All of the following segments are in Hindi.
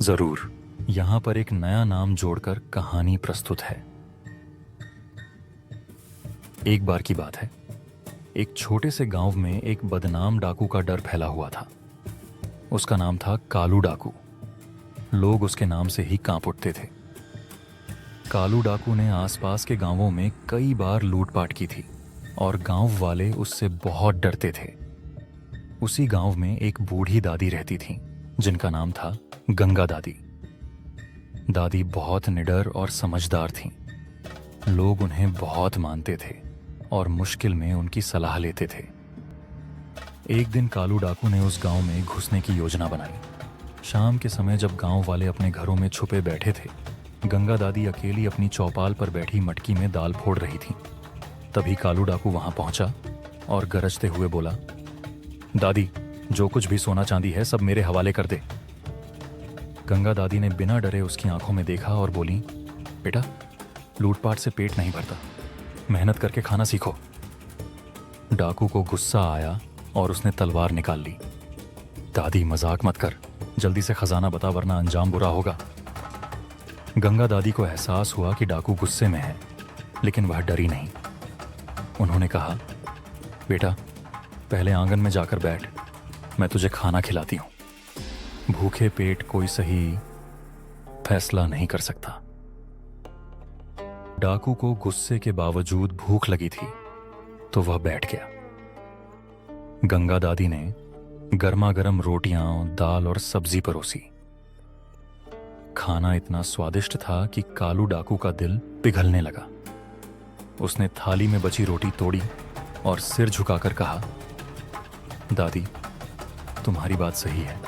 जरूर। यहां पर एक नया नाम जोड़कर कहानी प्रस्तुत है। एक बार की बात है, एक छोटे से गांव में एक बदनाम डाकू का डर फैला हुआ था। उसका नाम था कालू डाकू। लोग उसके नाम से ही कांप उठते थे। कालू डाकू ने आसपास के गांवों में कई बार लूटपाट की थी और गांव वाले उससे बहुत डरते थे। उसी गांव में एक बूढ़ी दादी रहती थी जिनका नाम था गंगा दादी। दादी बहुत निडर और समझदार थीं। लोग उन्हें बहुत मानते थे और मुश्किल में उनकी सलाह लेते थे। एक दिन कालू डाकू ने उस गांव में घुसने की योजना बनाई। शाम के समय जब गांव वाले अपने घरों में छुपे बैठे थे, गंगा दादी अकेली अपनी चौपाल पर बैठी मटकी में दाल फोड़ रही थी। तभी कालू डाकू वहां पहुंचा और गरजते हुए बोला, दादी, जो कुछ भी सोना चांदी है सब मेरे हवाले कर दे। गंगा दादी ने बिना डरे उसकी आंखों में देखा और बोली, बेटा, लूटपाट से पेट नहीं भरता, मेहनत करके खाना सीखो। डाकू को गुस्सा आया और उसने तलवार निकाल ली। दादी, मजाक मत कर, जल्दी से खजाना बता वरना अंजाम बुरा होगा। गंगा दादी को एहसास हुआ कि डाकू गुस्से में है, लेकिन वह डरी नहीं। उन्होंने कहा, बेटा, पहले आंगन में जाकर बैठ, मैं तुझे खाना खिलाती हूं। भूखे पेट कोई सही फैसला नहीं कर सकता। डाकू को गुस्से के बावजूद भूख लगी थी, तो वह बैठ गया। गंगा दादी ने गर्मा गर्म रोटियां, दाल और सब्जी परोसी। खाना इतना स्वादिष्ट था कि कालू डाकू का दिल पिघलने लगा। उसने थाली में बची रोटी तोड़ी और सिर झुकाकर कहा, दादी, तुम्हारी बात सही है,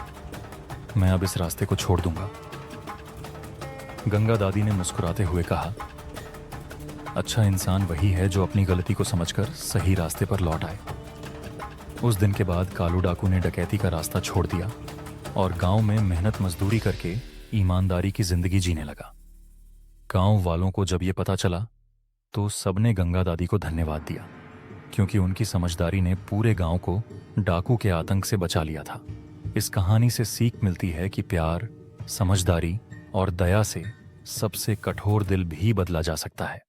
मैं अब इस रास्ते को छोड़ दूंगा। गंगा दादी ने मुस्कुराते हुए कहा, अच्छा इंसान वही है जो अपनी गलती को समझकर सही रास्ते पर लौट आए। उस दिन के बाद कालू डाकू ने डकैती का रास्ता छोड़ दिया और गांव में मेहनत मजदूरी करके ईमानदारी की जिंदगी जीने लगा। गांव वालों को जब यह पता चला तो सबने गंगा दादी को धन्यवाद दिया, क्योंकि उनकी समझदारी ने पूरे गांव को डाकू के आतंक से बचा लिया था। इस कहानी से सीख मिलती है कि प्यार, समझदारी और दया से सबसे कठोर दिल भी बदला जा सकता है।